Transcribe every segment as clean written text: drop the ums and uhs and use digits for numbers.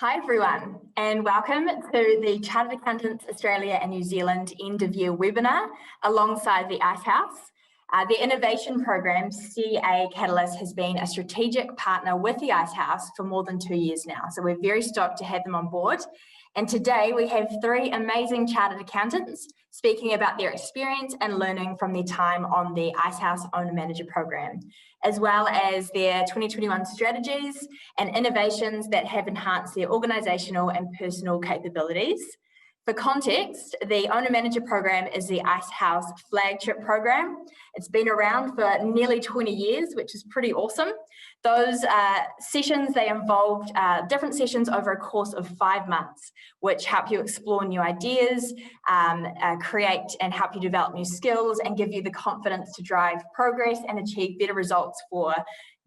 Hi everyone, and welcome to the Chartered Accountants Australia and New Zealand end of year webinar alongside the Icehouse. The innovation program CA Catalyst has been a strategic partner with the Icehouse for more than 2 years now, so we're very stoked to have them on board. And today we have 3 amazing chartered accountants speaking about their experience and learning from their time on the Icehouse Owner Manager Programme, as well as their 2021 strategies and innovations that have enhanced their organisational and personal capabilities. For context, the Owner Manager Programme is the Icehouse flagship program. It's been around for nearly 20 years, which is pretty awesome. Those sessions, they involved different sessions over a course of 5 months, which help you explore new ideas, create and help you develop new skills and give you the confidence to drive progress and achieve better results for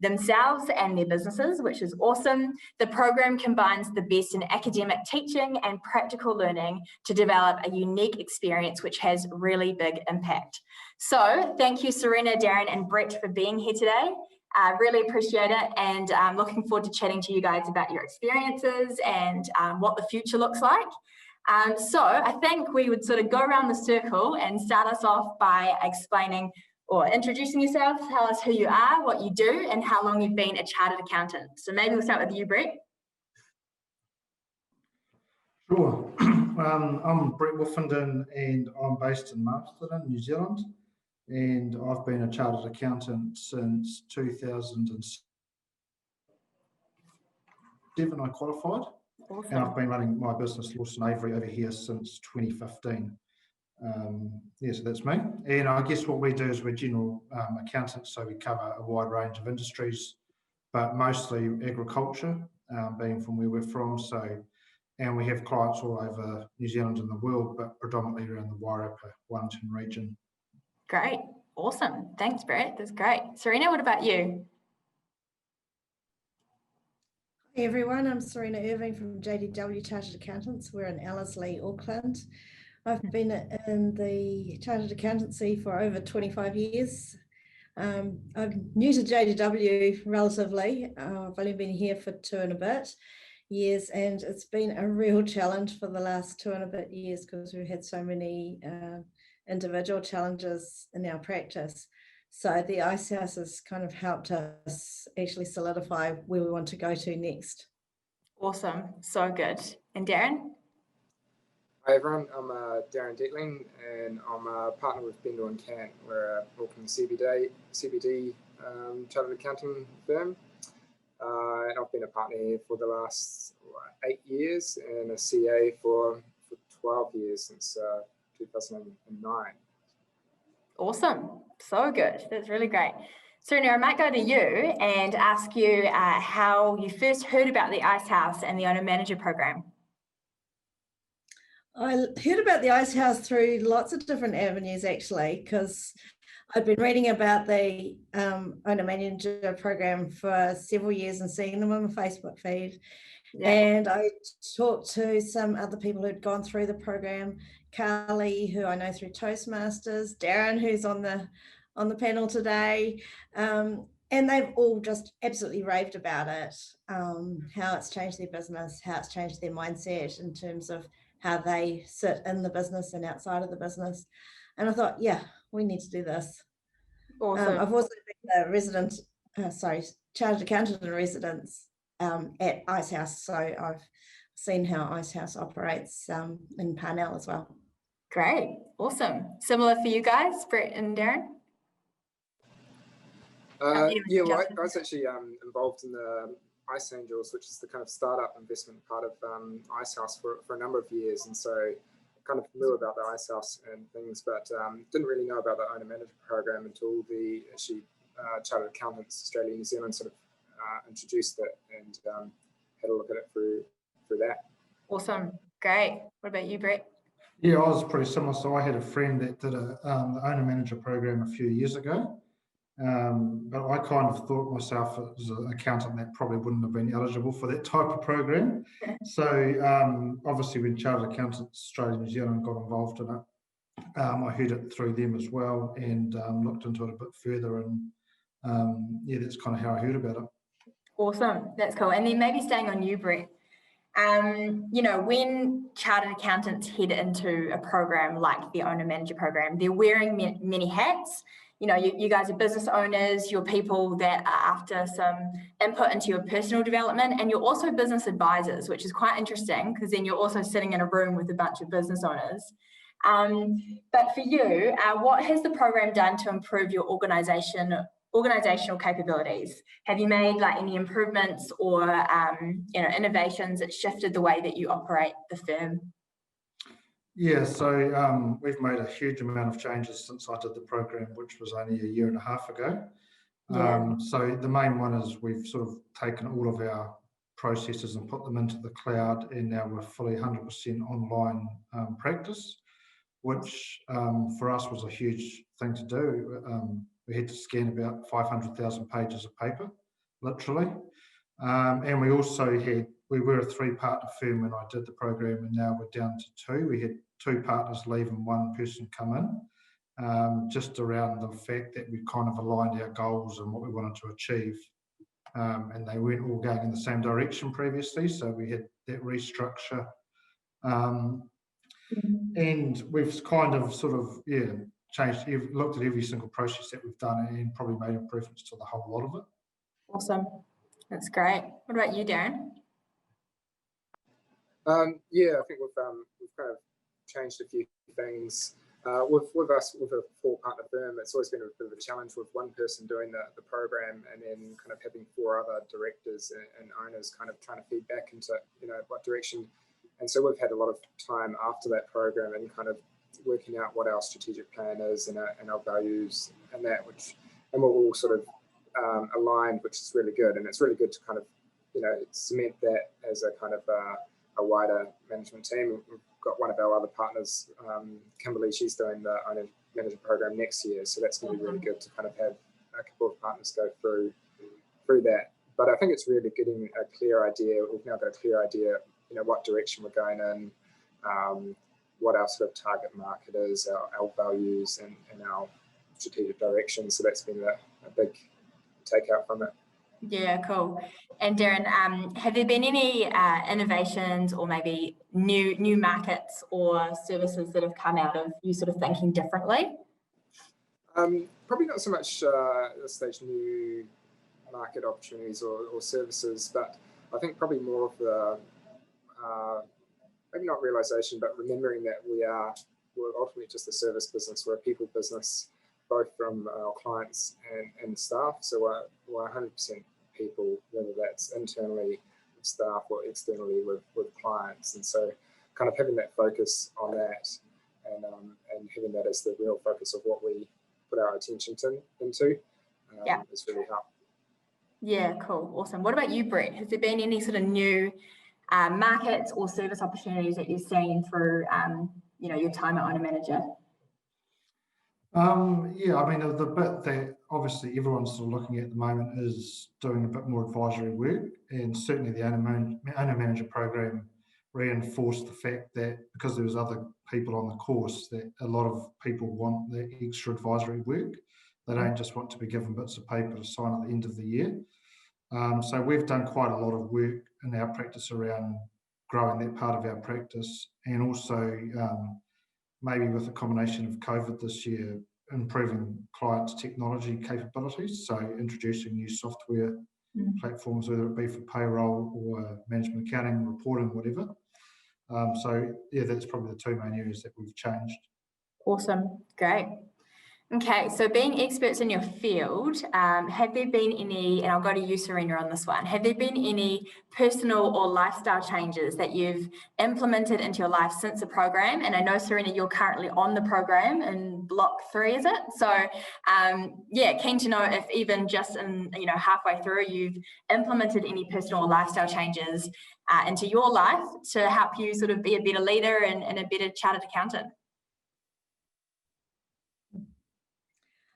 themselves and their businesses, which is awesome. The program combines the best in academic teaching and practical learning to develop a unique experience which has really big impact. So thank you, Serena, Darren, and Brett for being here today. I really appreciate it, and I'm looking forward to chatting to you guys about your experiences and what the future looks like. So I think we would sort of go around the circle and start us off by explaining or introducing yourself. Tell us who you are, what you do, and how long you've been a chartered accountant. So maybe we'll start with you, Brett. Sure. I'm Brett Wooffindin and I'm based in Masterton, New Zealand. And I've been a chartered accountant since 2007. I qualified. Awesome. And I've been running my business, Lawson, Avery, over here since 2015. So that's me. And I guess what we do is we're general accountants, so we cover a wide range of industries, but mostly agriculture, being from where we're from. And we have clients all over New Zealand and the world, but predominantly around the Wairarapa, Wellington region. Great, awesome. Thanks, Brett. That's great. Serena, what about you? Hey everyone, I'm Serena Irving from JDW Chartered Accountants. We're in Ellerslie, Auckland. I've been in the Chartered Accountancy for over 25 years. I'm new to JDW relatively. I've only been here for 2 and a bit years, and it's been a real challenge for the last 2 and a bit years because we've had so many individual challenges in our practice. So the Icehouse has kind of helped us actually solidify where we want to go to next. Awesome, so good. And Darren? Hi everyone, I'm Darren Dettling and I'm a partner with Bendall and Cant. We're a Auckland CBD chartered accounting firm. And I've been a partner here for the last 8 years and a CA for 12 years since 2009. Awesome, so good. That's really great. Serena, I might go to you and ask you how you first heard about the Icehouse and the Owner Manager Programme. I heard about the Icehouse through lots of different avenues actually, because I'd been reading about the Owner Manager Programme for several years and seeing them on my Facebook feed. Yeah. And I talked to some other people who'd gone through the program, Carly, who I know through Toastmasters, Darren, who's on the panel today, and they've all just absolutely raved about it, how it's changed their business, how it's changed their mindset in terms of how they sit in the business and outside of the business. And I thought, yeah, we need to do this. Awesome. I've also been a chartered accountant in residence at Icehouse. So I've seen how Icehouse operates in Parnell as well. Great, awesome. Similar for you guys, Brett and Darren? I was actually involved in the Ice Angels, which is the kind of startup investment part of Icehouse for a number of years, and so I kind of knew about the Icehouse and things, but didn't really know about the Owner Manager Program until the Chartered Accountants Australia and New Zealand sort of introduced it and had a look at it through that. Awesome, great. What about you, Brett? Yeah, I was pretty similar. So I had a friend that did the Owner Manager Program a few years ago. But I kind of thought myself as an accountant that probably wouldn't have been eligible for that type of program. So obviously when Chartered Accountants Australia and New Zealand got involved in it, I heard it through them as well and looked into it a bit further, and yeah, that's kind of how I heard about it. Awesome, that's cool. And then maybe staying on you, Brett, You know, when chartered accountants head into a program like the Owner Manager Program, they're wearing many hats. You know, you guys are business owners, you're people that are after some input into your personal development, and you're also business advisors, which is quite interesting because then you're also sitting in a room with a bunch of business owners. But for you, what has the program done to improve your organizational capabilities? Have you made like any improvements or you know, innovations that shifted the way that you operate the firm? Yeah, so we've made a huge amount of changes since I did the program, which was only a year and a half ago. Yeah. So the main one is we've sort of taken all of our processes and put them into the cloud, and now we're fully 100% online practice, which for us was a huge thing to do. We had to scan about 500,000 pages of paper, literally. And we also we were a 3-partner firm when I did the program, and now we're down to 2. We had 2 partners leave and 1 person come in, just around the fact that we kind of aligned our goals and what we wanted to achieve. And they weren't all going in the same direction previously, so we had that restructure. And we've kind of sort of, changed, looked at every single process that we've done and probably made improvements to the whole lot of it. Awesome. That's great. What about you, Darren? Yeah, I think we've kind of changed a few things. With us, with a 4-partner firm, it's always been a bit of a challenge with one person doing the program and then kind of having 4 other directors and owners kind of trying to feed back into, you know, what direction. And so we've had a lot of time after that program and kind of working out what our strategic plan is and our values and that, and we're all sort of aligned, which is really good. And it's really good to kind of, you know, cement that as a kind of a wider management team. We've got one of our other partners, Kimberly, she's doing the Owner Manager Program next year. So that's going to be really good to kind of have a couple of partners go through that. But I think it's really getting a clear idea. We've now got a clear idea, you know, what direction we're going in, what our sort of target market is, our values and our strategic direction. So that's been a big takeout from it. Yeah, cool. And Darren, have there been any innovations or maybe new markets or services that have come out of you sort of thinking differently? Probably not so much at this stage new market opportunities or services, but I think probably more of the maybe not realization, but remembering that we're ultimately just a service business. We're a people business, both from our clients and staff. So we're 100% people, whether that's internally with staff or externally with clients. And so kind of having that focus on that and having that as the real focus of what we put our attention into has really helped. Yeah, cool. Awesome. What about you, Brett? Has there been any sort of new markets or service opportunities that you've seen through you know, your time at Owner Manager? Yeah, I mean, the bit that obviously everyone's sort of looking at the moment is doing a bit more advisory work, and certainly the Owner Manager Program reinforced the fact that because there was other people on the course, that a lot of people want the extra advisory work. They don't just want to be given bits of paper to sign at the end of the year. So we've done quite a lot of work in our practice around growing that part of our practice, and also maybe with a combination of COVID this year, improving clients' technology capabilities. So introducing new software platforms, whether it be for payroll or management accounting, reporting, whatever. So yeah, that's probably the 2 main areas that we've changed. Awesome, great. Okay, so being experts in your field, have there been any, and I'll go to you, Serena, on this one, have there been any personal or lifestyle changes that you've implemented into your life since the program? And I know, Serena, you're currently on the program in block 3, is it? So yeah, keen to know if even just in, you know, halfway through, you've implemented any personal or lifestyle changes into your life to help you sort of be a better leader and a better chartered accountant.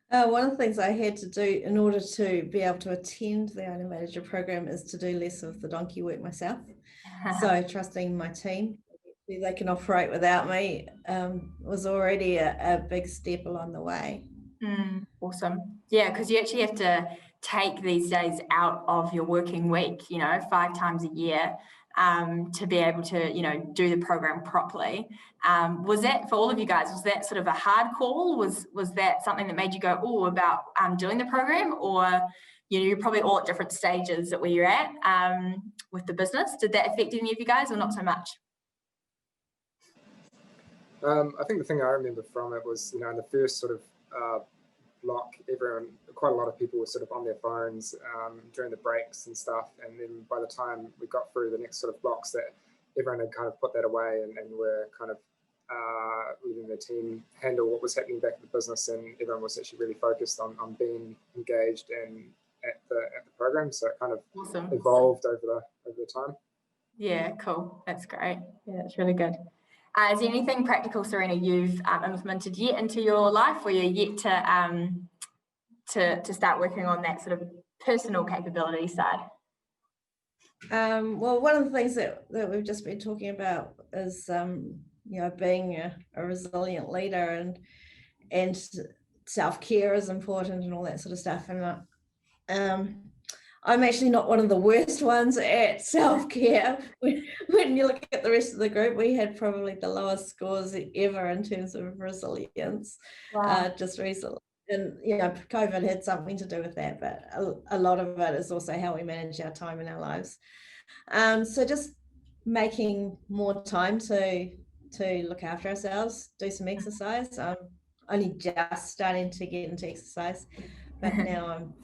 One of the things I had to do in order to be able to attend the Owner Manager Program is to do less of the donkey work myself. So trusting my team, they can operate without me, was already a big step along the way. Awesome. Yeah, because you actually have to take these days out of your working week, you know, 5 times a year, to be able to, you know, do the program properly. Was that, for all of you guys, was that sort of a hard call? Was that something that made you go, oh, about doing the program? Or, you know, you're probably all at different stages at where you're at with the business. Did that affect any of you guys or not so much? I think the thing I remember from it was, you know, in the first sort of block, quite a lot of people were sort of on their phones during the breaks and stuff. And then by the time we got through the next sort of blocks, that everyone had kind of put that away and were kind of letting their team handle what was happening back in the business, and everyone was actually really focused on being engaged and at the program. So it kind of Awesome. evolved over the time. Yeah, cool. That's great. Yeah, that's really good. Is there anything practical, Serena, you've implemented yet into your life, or you're yet to start working on that sort of personal capability side? Well, one of the things that we've just been talking about is, you know, being a resilient leader, and self-care is important and all that sort of stuff. And I'm actually not one of the worst ones at self-care. When you look at the rest of the group, we had probably the lowest scores ever in terms of resilience. Wow. Just recently. And, you know, COVID had something to do with that, but a lot of it is also how we manage our time in our lives. So just making more time to look after ourselves, do some exercise. I'm only just starting to get into exercise, but now I'm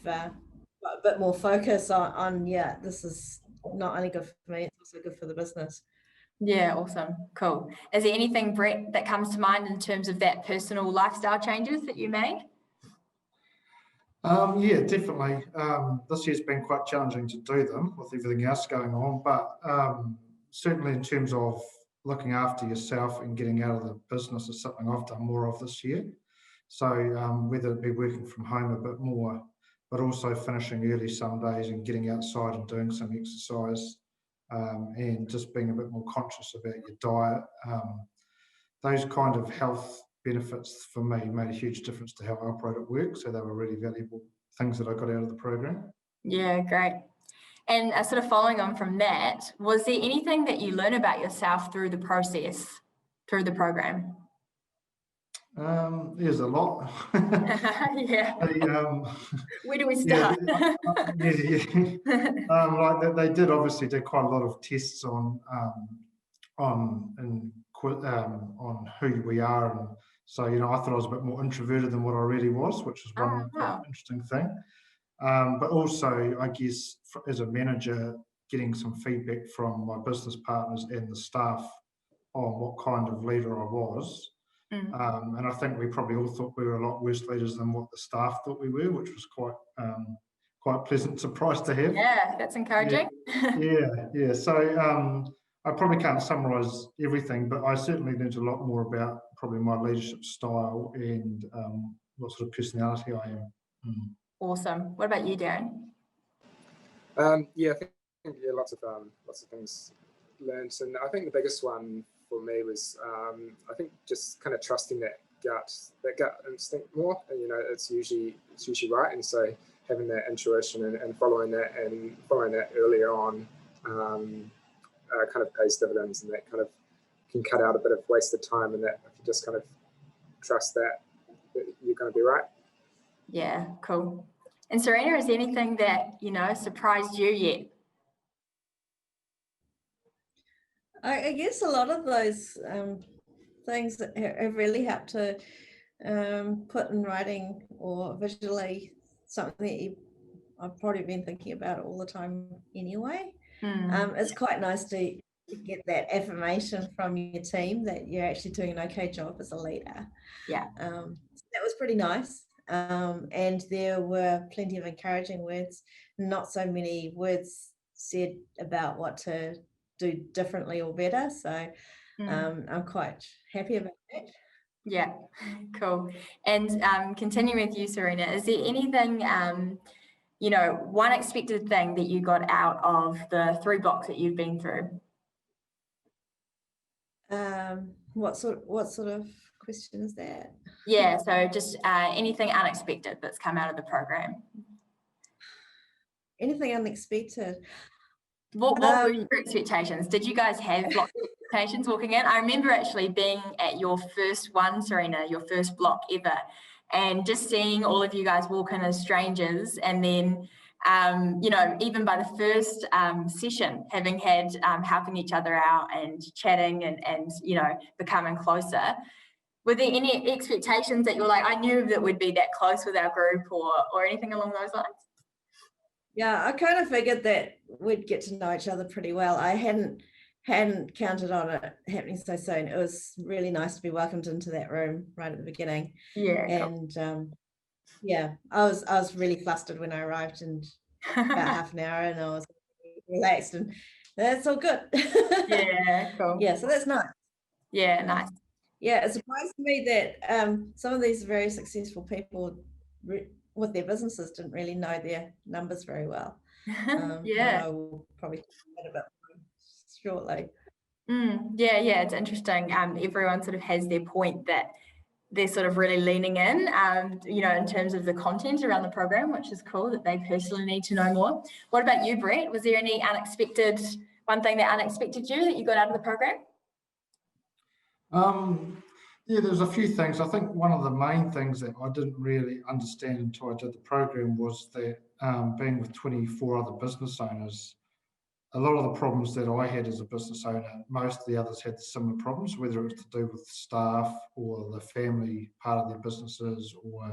got a bit more focus on yeah, this is not only good for me, it's also good for the business. Yeah, awesome. Cool. Is there anything, Brett, that comes to mind in terms of that personal lifestyle changes that you made? Yeah, definitely. This year's been quite challenging to do them with everything else going on, but certainly in terms of looking after yourself and getting out of the business is something I've done more of this year. So whether it be working from home a bit more, but also finishing early some days and getting outside and doing some exercise, and just being a bit more conscious about your diet. Those kind of health benefits for me made a huge difference to how I operate at work. So they were really valuable things that I got out of the program. Yeah, great. And sort of following on from that, was there anything that you learn about yourself through the process, through the program? There's a lot. Yeah. Where do we start? Like they did obviously do quite a lot of tests on who we are, and so, you know, I thought I was a bit more introverted than what I really was, which is one interesting thing. But also, I guess, as a manager, getting some feedback from my business partners and the staff on what kind of leader I was. And I think we probably all thought we were a lot worse leaders than what the staff thought we were, which was quite a pleasant surprise to have. Yeah, that's encouraging. Yeah. So I probably can't summarise everything, but I certainly learned a lot more about probably my leadership style and what sort of personality I am. Awesome. What about you, Darren? Yeah, I think lots of things learned, and I think the biggest one for me was I think just kind of trusting that gut instinct more. And, you know, it's usually right, and so having that intuition and following that earlier on kind of pays dividends, and that kind of can cut out a bit of wasted time, and that if you just kind of trust that you're going to be right. Yeah, cool. And Serena, is there anything that, you know, surprised you yet? I guess a lot of those things that have really helped to put in writing or visually something that I've probably been thinking about all the time anyway. It's quite nice to get that affirmation from your team that you're actually doing an okay job as a leader. Yeah. So that was pretty nice. And there were plenty of encouraging words, not so many words said about what to do differently or better. So I'm quite happy about that. Yeah, cool. And continuing with you, Serena, is there anything, you know, one expected thing that you got out of the 3 blocks that you've been through? What sort of question is that? Yeah, so just anything unexpected that's come out of the program. anything unexpected. What were your expectations? Did you guys have lots of expectations walking in? I remember actually being at your first one, Serena, your first block ever, and just seeing all of you guys walk in as strangers, and then you know, even by the first session, having had helping each other out and chatting and you know, becoming closer. Were there any expectations that you're like, I knew that we'd be that close with our group, or anything along those lines? Yeah, I kind of figured that we'd get to know each other pretty well. I hadn't counted on it happening so soon. It was really nice to be welcomed into that room right at the beginning. Yeah. And yeah, I was really flustered when I arrived, and about half an hour, and I was relaxed, and that's all good. Yeah, cool. Yeah, so that's nice. Yeah, nice. Yeah, it surprised me that some of these very successful people with their businesses didn't really know their numbers very well. Yeah. I will probably talk about that shortly. Yeah, it's interesting. Everyone sort of has their point that they're sort of really leaning in, you know, in terms of the content around the program, which is cool that they personally need to know more. What about you, Brett? Was there any one thing that unexpected that you got out of the program? Yeah, there's a few things. I think one of the main things that I didn't really understand until I did the program was that being with 24 other business owners, a lot of the problems that I had as a business owner, most of the others had similar problems, whether it was to do with staff or the family part of their businesses or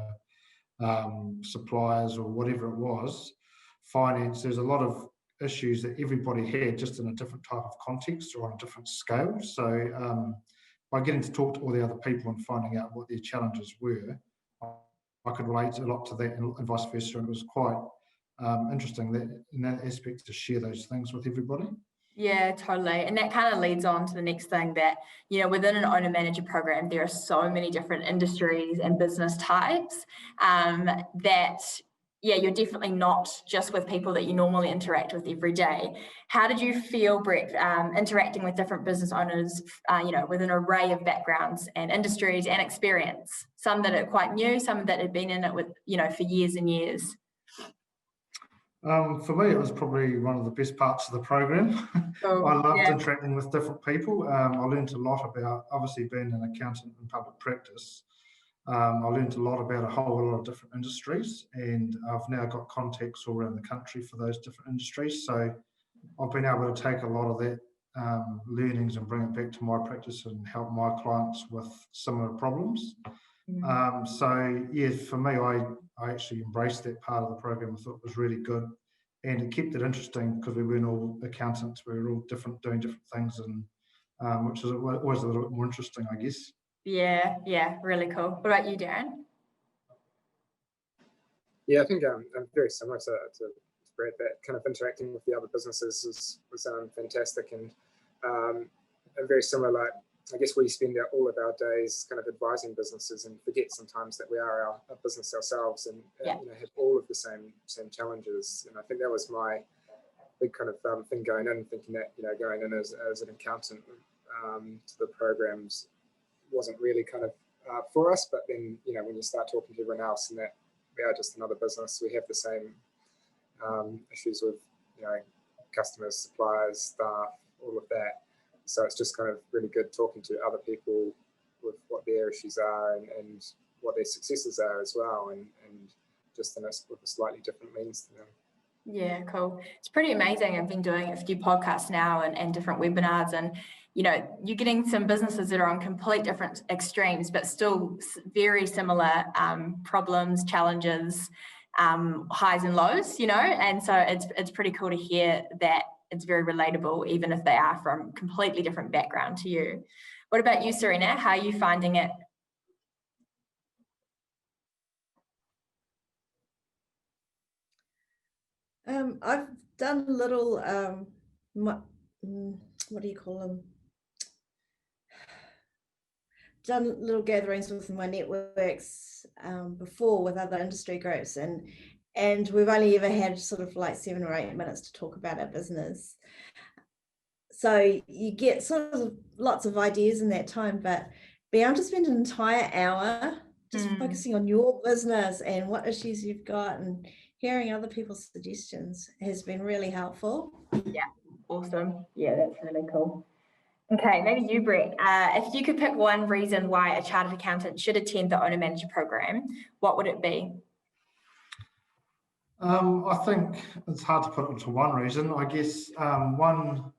suppliers or whatever it was, finance. There's a lot of issues that everybody had, just in a different type of context or on a different scale. So by getting to talk to all the other people and finding out what their challenges were, I could relate a lot to that, and vice versa. And it was quite interesting that in that aspect to share those things with everybody. Yeah, totally. And that kind of leads on to the next thing that, you know, within an owner manager program, there are so many different industries and business types that, yeah, you're definitely not just with people that you normally interact with every day. How did you feel, Brett, interacting with different business owners, you know, with an array of backgrounds and industries and experience, some that are quite new, some that had been in it with, you know, for years and years? For me, it was probably one of the best parts of the program. Oh, I loved interacting with different people. I learned a lot about, obviously being an accountant in public practice, I learned a lot about a whole lot of different industries, and I've now got contacts all around the country for those different industries. So I've been able to take a lot of that learnings and bring it back to my practice and help my clients with similar problems. So yeah, for me, I actually embraced that part of the program. I thought it was really good, and it kept it interesting because we weren't all accountants. We were all different, doing different things, and which is always a little bit more interesting, I guess. Yeah, really cool. What about you, Darren? Yeah, I think I'm very similar to Brett. That kind of interacting with the other businesses was fantastic, and very similar. Like, I guess we spend all of our days kind of advising businesses and forget sometimes that we are a business ourselves, and you know, have all of the same challenges. And I think that was my big kind of thing going in, thinking that, you know, going in as an accountant to the programs wasn't really kind of for us. But then, you know, when you start talking to everyone else, and that we are just another business, we have the same issues with, you know, customers, suppliers, staff, all of that. So it's just kind of really good talking to other people with what their issues are and what their successes are as well, and just with a slightly different means to them. Yeah, cool. It's pretty amazing. I've been doing a few podcasts now and different webinars, and, you know, you're getting some businesses that are on complete different extremes, but still very similar problems, challenges, highs and lows, you know, and so it's pretty cool to hear that it's very relatable, even if they are from completely different background to you. What about you, Serena? How are you finding it? I've done little, what do you call them? Done little gatherings with my networks before with other industry groups, and we've only ever had sort of like 7 or 8 minutes to talk about our business. So you get sort of lots of ideas in that time, but being able to spend an entire hour just focusing on your business and what issues you've got, and hearing other people's suggestions has been really helpful. Yeah, awesome. Yeah, that's really cool. Okay, maybe you, Brett. If you could pick one reason why a chartered accountant should attend the Owner Manager Programme, what would it be? I think it's hard to put it into one reason. I guess one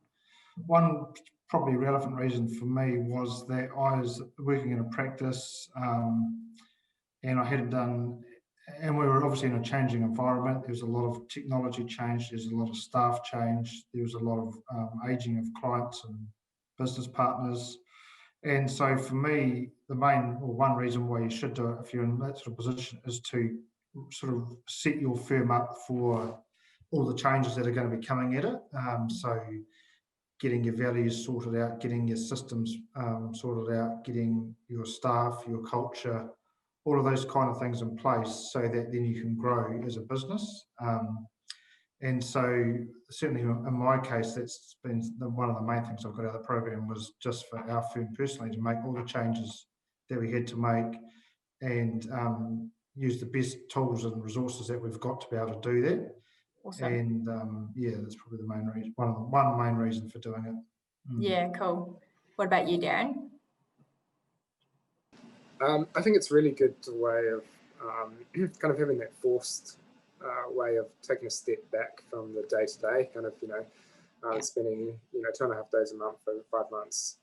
probably relevant reason for me was that I was working in a practice and I hadn't done, and we were obviously in a changing environment. There was a lot of technology change, there's a lot of staff change, there was a lot of aging of clients and business partners. And so for me, the main or one reason why you should do it if you're in that sort of position is to sort of set your firm up for all the changes that are going to be coming at it. So getting your values sorted out, getting your systems sorted out, getting your staff, your culture, all of those kind of things in place so that then you can grow as a business. And so certainly in my case, that's been one of the main things I've got out of the program was just for our firm personally to make all the changes that we had to make and use the best tools and resources that we've got to be able to do that. Awesome. And yeah, that's probably the main reason, one main reason for doing it. Yeah, cool. What about you, Darren? I think it's a really good way of kind of having that forced way of taking a step back from the day-to-day, kind of, spending, 2.5 days a month for 5 months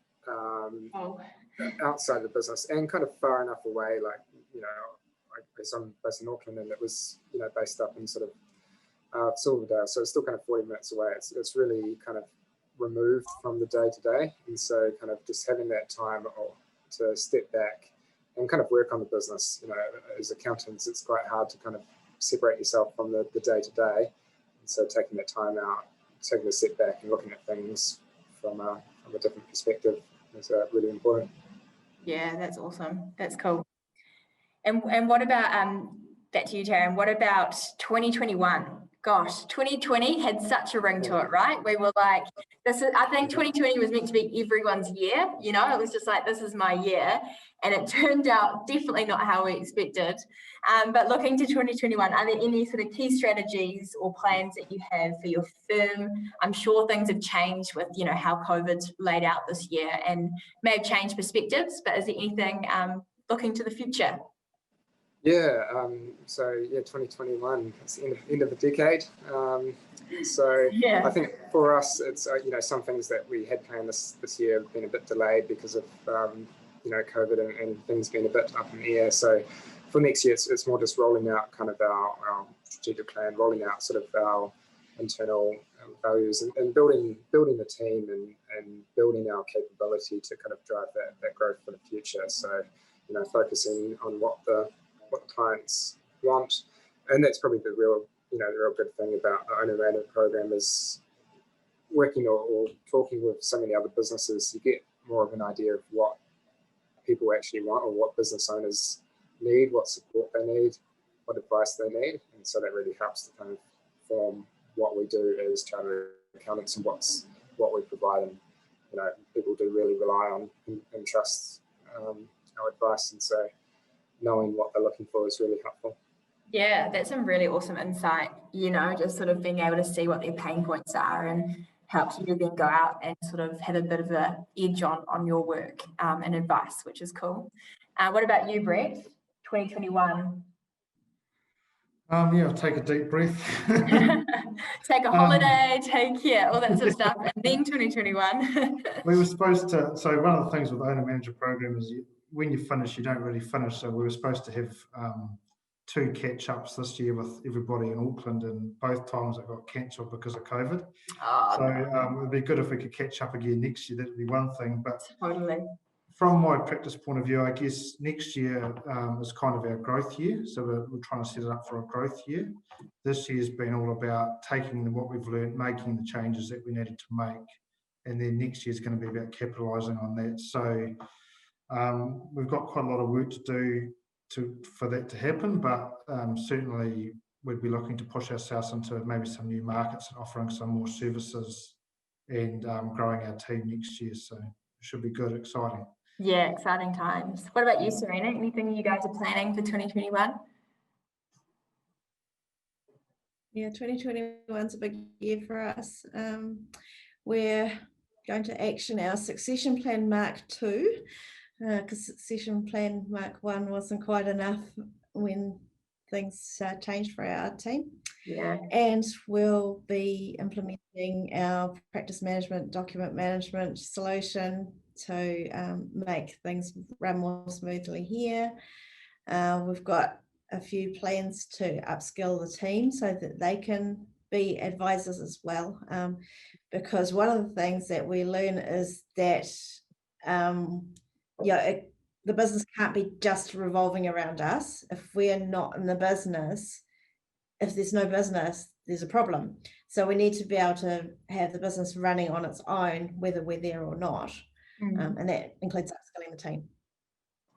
outside the business and kind of far enough away, like, I'm based in Auckland and it was, based up in sort of Silverdale, so it's still kind of 40 minutes away. It's really kind of removed from the day-to-day, and so kind of just having that time to step back and kind of work on the business. As accountants, it's quite hard to kind of separate yourself from the day-to-day, and so taking that time out, taking a step back and looking at things from a different perspective is really important. Yeah, that's awesome. That's cool. And what about back to you, Darren, what about 2021? Gosh, 2020 had such a ring to it, right? We were like, I think 2020 was meant to be everyone's year, it was just like, this is my year. And it turned out definitely not how we expected. But looking to 2021, are there any sort of key strategies or plans that you have for your firm? I'm sure things have changed with, how COVID's laid out this year and may have changed perspectives, but is there anything looking to the future? Yeah, 2021, it's the end of the decade. I think for us, it's, some things that we had planned this year have been a bit delayed because of, COVID and things being a bit up in the air. So for next year, it's more just rolling out kind of our strategic plan, rolling out sort of our internal values and building the team and building our capability to kind of drive that growth for the future. So, focusing on what the clients want, and that's probably the real good thing about the Owner Manager Programme is working or talking with so many other businesses. You get more of an idea of what people actually want or what business owners need, what support they need, what advice they need, and so that really helps to kind of form what we do as chartered accountants and what we provide. And people do really rely on and trust our advice, and so knowing what they're looking for is really helpful. Yeah, that's some really awesome insight, just sort of being able to see what their pain points are and helps you to then go out and sort of have a bit of an edge on your work and advice, which is cool. What about you, Brett? 2021? Yeah, take a deep breath. Take a holiday, all that sort of stuff, and then 2021. We were supposed to, so one of the things with the Owner Manager Programme is when you finish, you don't really finish. So we were supposed to have 2 catch-ups this year with everybody in Auckland, and both times it got cancelled because of COVID. It would be good if we could catch up again next year. That would be one thing. But totally. From my practice point of view, I guess next year is kind of our growth year. So we're trying to set it up for a growth year. This year's been all about taking what we've learned, making the changes that we needed to make, and then next year's going to be about capitalising on that. So we've got quite a lot of work to do for that to happen, but certainly we'd be looking to push ourselves into maybe some new markets and offering some more services and growing our team next year. So it should be good, exciting. Yeah, exciting times. What about you, Serena? Anything you guys are planning for 2021? Yeah, 2021 is a big year for us. We're going to action our succession plan Mark II, because succession plan Mark I wasn't quite enough when things changed for our team. Yeah. And we'll be implementing our practice management, document management solution to make things run more smoothly here. We've got a few plans to upskill the team so that they can be advisors as well. Because one of the things that we learn is that the business can't be just revolving around us. If we're not in the business, if there's no business, there's a problem. So we need to be able to have the business running on its own, whether we're there or not. And that includes upskilling the team.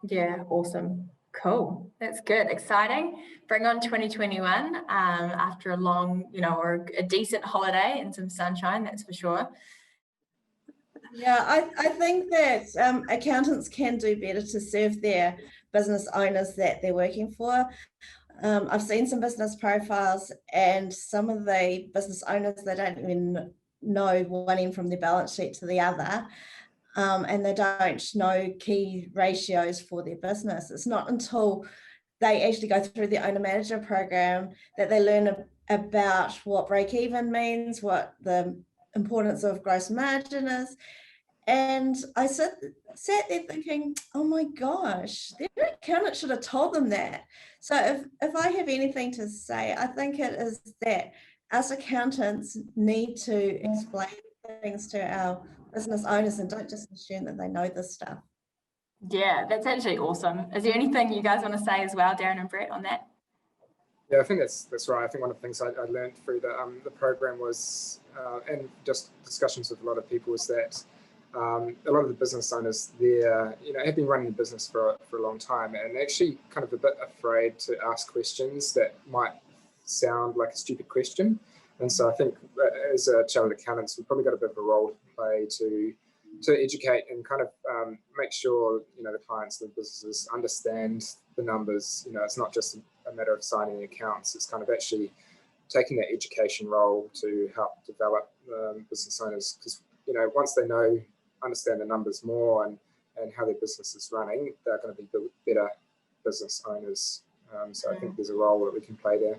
Yeah, awesome. Cool. That's good. Exciting. Bring on 2021 after a long, or a decent holiday and some sunshine, that's for sure. Yeah, I think that accountants can do better to serve their business owners that they're working for. I've seen some business profiles, and some of the business owners, they don't even know one end from their balance sheet to the other. And they don't know key ratios for their business. It's not until they actually go through the Owner Manager Programme that they learn about what break-even means, what the importance of gross margin is. And I sat there thinking, oh my gosh, their accountant should have told them that. So if I have anything to say, I think it is that us accountants need to explain things to our business owners and don't just assume that they know this stuff. Yeah, that's actually awesome. Is there anything you guys want to say as well, Darren and Brett, on that? Yeah, I think that's right. I think one of the things I learned through the program was, and just discussions with a lot of people, is that a lot of the business owners there, have been running the business for a long time, and actually kind of a bit afraid to ask questions that might sound like a stupid question. And so I think as a chartered accountants, we've probably got a bit of a role to play to educate and kind of make sure the clients and the businesses understand the numbers. It's not just a matter of signing the accounts. It's kind of actually taking that education role to help develop business owners, because once they understand the numbers more and how their business is running, they're going to be better business owners. So I think there's a role that we can play there.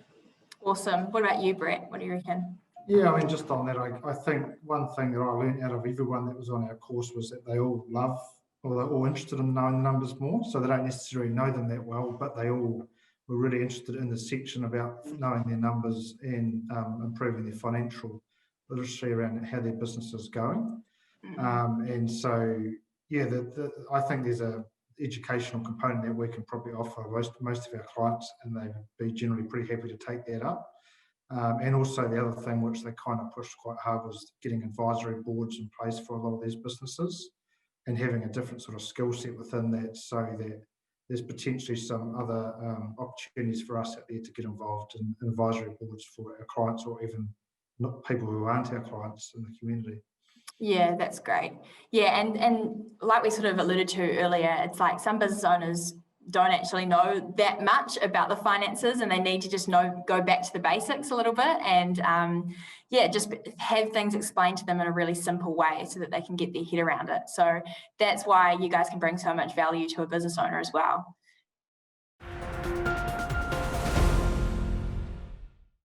Awesome. What about you, Brett? What do you reckon? Yeah, I mean, just on that, I think one thing that I learned out of everyone that was on our course was that they all love, or they're all interested in knowing numbers more. So they don't necessarily know them that well, but they all were really interested in the section about knowing their numbers and improving their financial literacy around how their business is going. And so, yeah, I think there's a educational component that we can probably offer most of our clients, and they'd be generally pretty happy to take that up. And also the other thing which they kind of pushed quite hard was getting advisory boards in place for a lot of these businesses and having a different sort of skill set within that, so that there's potentially some other opportunities for us out there to get involved in advisory boards for our clients, or even not people who aren't our clients in the community. Yeah, that's great. Yeah, and like we sort of alluded to earlier, it's like some business owners don't actually know that much about the finances, and they need to just go back to the basics a little bit, and just have things explained to them in a really simple way so that they can get their head around it. So that's why you guys can bring so much value to a business owner as well.